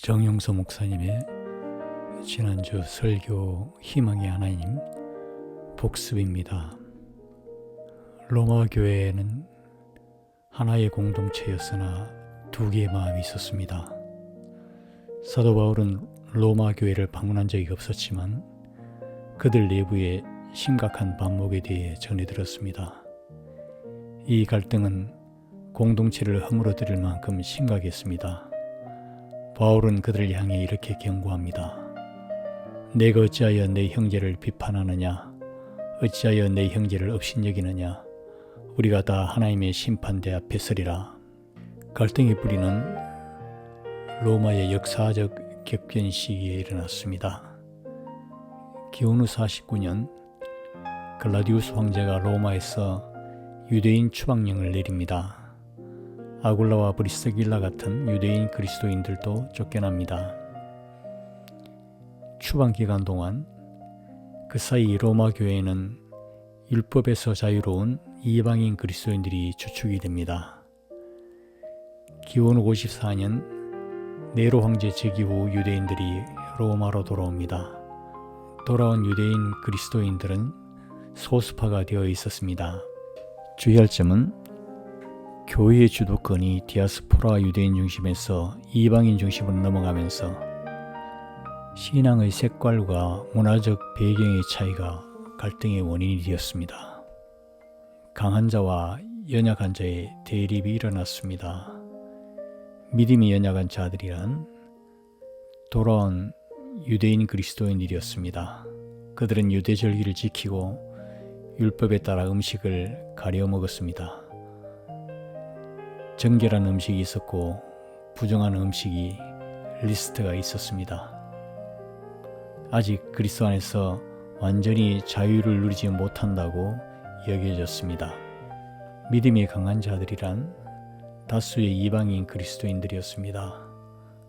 정용서 목사님의 지난주 설교 희망의 하나님 복습입니다. 로마 교회에는 하나의 공동체였으나 두 개의 마음이 있었습니다. 사도 바울은 로마 교회를 방문한 적이 없었지만 그들 내부에 심각한 반목에 대해 전해 들었습니다. 이 갈등은 공동체를 허물어뜨릴 만큼 심각했습니다. 바울은 그들을 향해 이렇게 경고합니다. 내가 어찌하여 내 형제를 비판하느냐? 어찌하여 내 형제를 업신여기느냐? 우리가 다 하나님의 심판대 앞에 서리라. 갈등의 뿌리는 로마의 역사적 격변 시기에 일어났습니다. 기원 후 49년 글라디우스 황제가 로마에서 유대인 추방령을 내립니다. 아굴라와 브리스길라 같은 유대인 그리스도인들도 쫓겨납니다. 추방 기간 동안 그 사이 로마 교회는 율법에서 자유로운 이방인 그리스도인들이 주축이 됩니다. 기원 후 54년 네로 황제 즉위 후 유대인들이 로마로 돌아옵니다. 돌아온 유대인 그리스도인들은 소수파가 되어 있었습니다. 주의할 점은 교회의 주도권이 디아스포라 유대인 중심에서 이방인 중심으로 넘어가면서 신앙의 색깔과 문화적 배경의 차이가 갈등의 원인이 되었습니다. 강한 자와 연약한 자의 대립이 일어났습니다. 믿음이 연약한 자들이란 돌아온 유대인 그리스도인들이었습니다. 그들은 유대 절기를 지키고 율법에 따라 음식을 가려 먹었습니다. 정결한 음식이 있었고 부정한 음식이 리스트가 있었습니다. 아직 그리스도 안에서 완전히 자유를 누리지 못한다고 여겨졌습니다. 믿음이 강한 자들이란 다수의 이방인 그리스도인들이었습니다.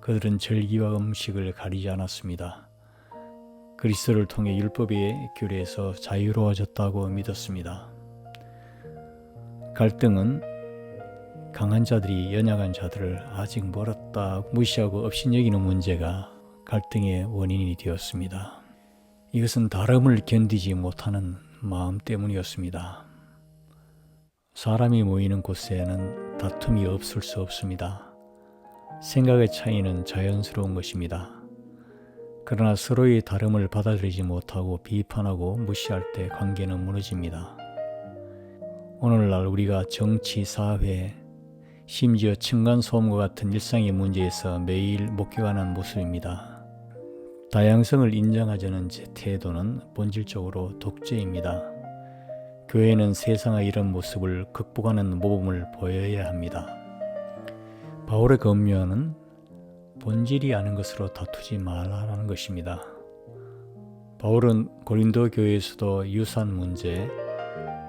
그들은 절기와 음식을 가리지 않았습니다. 그리스도를 통해 율법의 규례에서 자유로워졌다고 믿었습니다. 갈등은 강한 자들이 연약한 자들을 아직 멀었다 무시하고 업신여기는 문제가 갈등의 원인이 되었습니다. 이것은 다름을 견디지 못하는 마음 때문이었습니다. 사람이 모이는 곳에는 다툼이 없을 수 없습니다. 생각의 차이는 자연스러운 것입니다. 그러나 서로의 다름을 받아들이지 못하고 비판하고 무시할 때 관계는 무너집니다. 오늘날 우리가 정치, 사회, 심지어 층간소음과 같은 일상의 문제에서 매일 목격하는 모습입니다. 다양성을 인정하자는 제 태도는 본질적으로 독재입니다. 교회는 세상의 이런 모습을 극복하는 모범을 보여야 합니다. 바울의 권면은 본질이 아닌 것으로 다투지 말라는 것입니다. 바울은 고린도 교회에서도 유산 문제,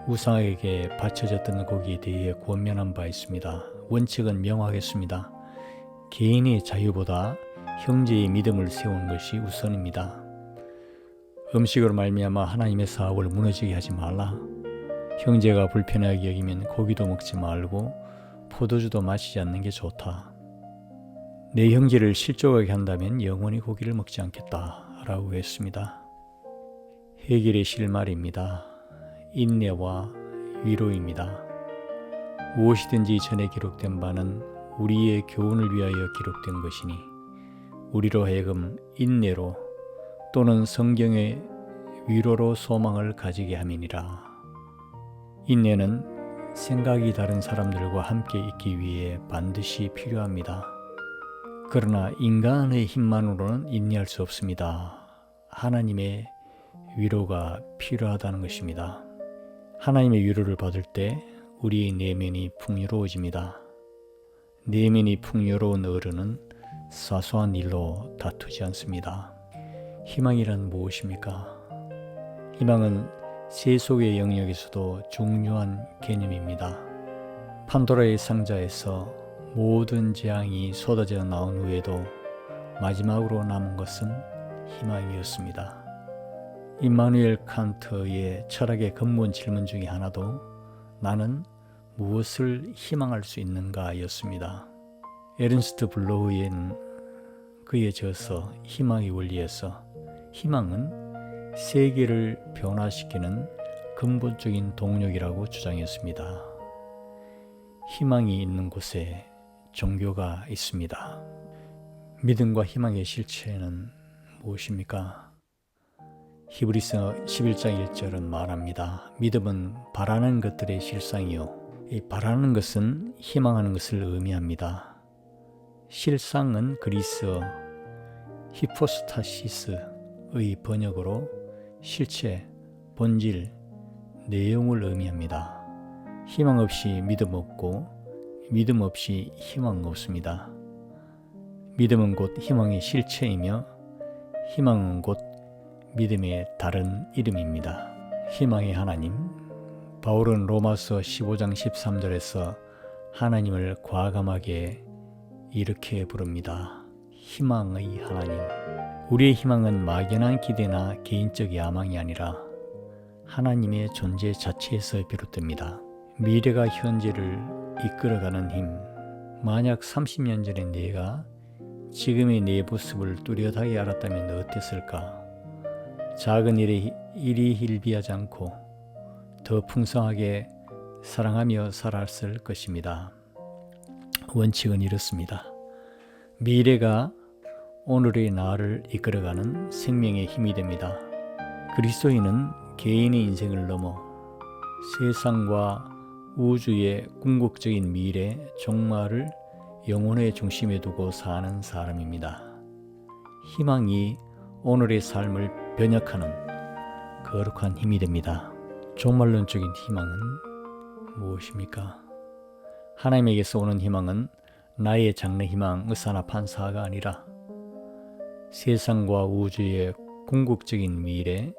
우상에게 바쳐졌던 고기에 대해 권면한 바 있습니다. 원칙은 명확했습니다. 개인의 자유보다 형제의 믿음을 세우는 것이 우선입니다. 음식으로 말미암아 하나님의 사업을 무너지게 하지 말라. 형제가 불편하게 여기면 고기도 먹지 말고 포도주도 마시지 않는 게 좋다. 내 형제를 실족하게 한다면 영원히 고기를 먹지 않겠다 라고 했습니다. 해결의 실말입니다. 인내와 위로입니다. 무엇이든지 전에 기록된 바는 우리의 교훈을 위하여 기록된 것이니 우리로 하여금 인내로 또는 성경의 위로로 소망을 가지게 함이니라. 인내는 생각이 다른 사람들과 함께 있기 위해 반드시 필요합니다. 그러나 인간의 힘만으로는 인내할 수 없습니다. 하나님의 위로가 필요하다는 것입니다. 하나님의 위로를 받을 때 우리의 내면이 풍요로워집니다. 내면이 풍요로운 어른은 사소한 일로 다투지 않습니다. 희망이란 무엇입니까? 희망은 세속의 영역에서도 중요한 개념입니다. 판도라의 상자에서 모든 재앙이 쏟아져 나온 후에도 마지막으로 남은 것은 희망이었습니다. 임마누엘 칸트의 철학의 근본 질문 중에 하나도 나는 무엇을 희망할 수 있는가 였습니다. 에른스트 블로우에는 그에 져서 희망의 원리에서 희망은 세계를 변화시키는 근본적인 동력이라고 주장했습니다. 희망이 있는 곳에 종교가 있습니다. 믿음과 희망의 실체는 무엇입니까? 히브리서 11장 1절은 말합니다. 믿음은 바라는 것들의 실상이요. 이 바라는 것은 희망하는 것을 의미합니다. 실상은 그리스어 히포스타시스의 번역으로 실체, 본질, 내용을 의미합니다. 희망 없이 믿음 없고 믿음 없이 희망 없습니다. 믿음은 곧 희망의 실체이며 희망은 곧 믿음의 다른 이름입니다. 희망의 하나님. 바울은 로마서 15장 13절에서 하나님을 과감하게 이렇게 부릅니다. 희망의 하나님. 우리의 희망은 막연한 기대나 개인적 야망이 아니라 하나님의 존재 자체에서 비롯됩니다. 미래가 현재를 이끌어가는 힘. 만약 30년 전에 내가 지금의 내 모습을 뚜렷하게 알았다면 어땠을까? 작은 일이 hil비하지 않고 더 풍성하게 사랑하며 살았을 것입니다. 원칙은 이렇습니다. 미래가 오늘의 나를 이끌어가는 생명의 힘이 됩니다. 그리스도인은 개인의 인생을 넘어 세상과 우주의 궁극적인 미래, 종말을 영혼의 중심에 두고 사는 사람입니다. 희망이 오늘의 삶을 변혁하는 거룩한 힘이 됩니다. 종말론적인 희망은 무엇입니까? 하나님에게서 오는 희망은 나의 장래 희망, 의사나 판사가 아니라 세상과 우주의 궁극적인 미래,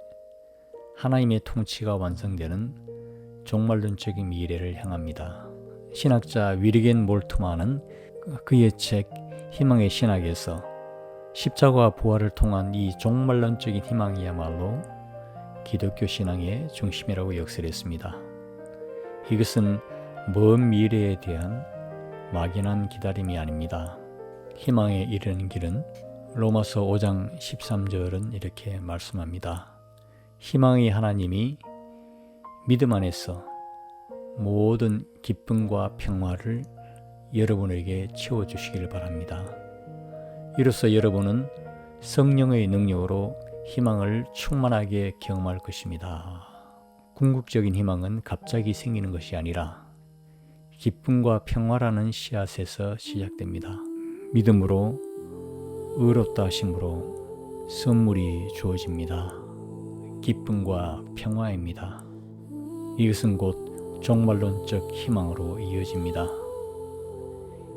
하나님의 통치가 완성되는 종말론적인 미래를 향합니다. 신학자 위르겐 몰트만은 그의 책 희망의 신학에서 십자가와 부활을 통한 이 종말론적인 희망이야말로 기독교 신앙의 중심이라고 역설했습니다. 이것은 먼 미래에 대한 막연한 기다림이 아닙니다. 희망에 이르는 길은 로마서 5장 13절은 이렇게 말씀합니다. 희망의 하나님이 믿음 안에서 모든 기쁨과 평화를 여러분에게 채워주시길 바랍니다. 이로써 여러분은 성령의 능력으로 희망을 충만하게 경험할 것입니다. 궁극적인 희망은 갑자기 생기는 것이 아니라 기쁨과 평화라는 씨앗에서 시작됩니다. 믿음으로 의롭다 하심으로 선물이 주어집니다. 기쁨과 평화입니다. 이것은 곧 종말론적 희망으로 이어집니다.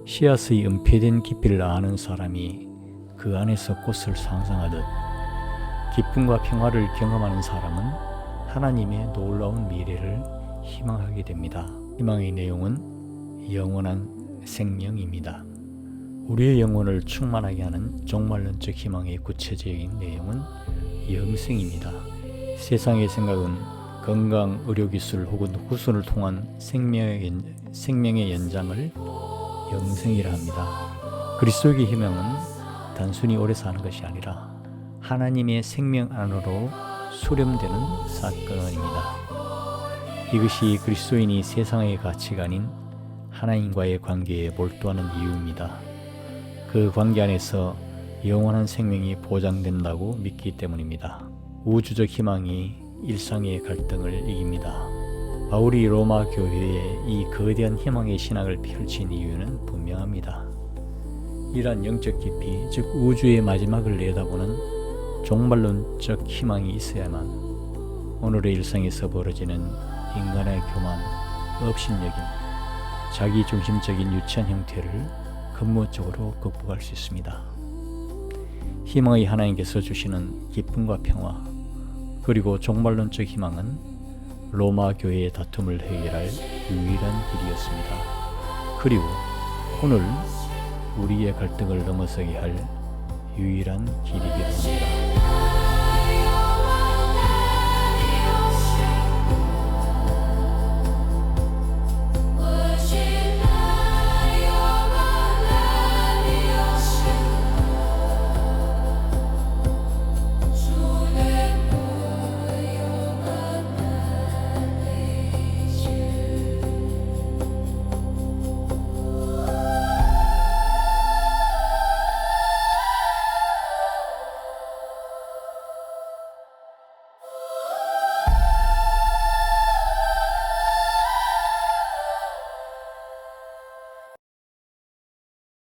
씨앗의 은폐된 깊이를 아는 사람이 그 안에서 꽃을 상상하듯 기쁨과 평화를 경험하는 사람은 하나님의 놀라운 미래를 희망하게 됩니다. 희망의 내용은 영원한 생명입니다. 우리의 영혼을 충만하게 하는 종말론적 희망의 구체적인 내용은 영생입니다. 세상의 생각은 건강, 의료기술 혹은 후손을 통한 생명의 연장을 영생이라 합니다. 그리스도의 희망은 단순히 오래 사는 것이 아니라 하나님의 생명 안으로 수렴되는 사건입니다. 이것이 그리스도인이 세상의 가치가 아닌 하나님과의 관계에 몰두하는 이유입니다. 그 관계 안에서 영원한 생명이 보장된다고 믿기 때문입니다. 우주적 희망이 일상의 갈등을 이깁니다. 바울이 로마 교회에 이 거대한 희망의 신학을 펼친 이유는 분명합니다. 이러한 영적 깊이, 즉 우주의 마지막을 내다보는 종말론적 희망이 있어야만 오늘의 일상에서 벌어지는 인간의 교만, 업신여김, 자기중심적인 유치한 형태를 근본적으로 극복할 수 있습니다. 희망의 하나님께서 주시는 기쁨과 평화, 그리고 종말론적 희망은 로마 교회의 다툼을 해결할 유일한 길이었습니다. 그리고 오늘 우리의 갈등을 넘어서게 할 유일한 길이기도 합니다.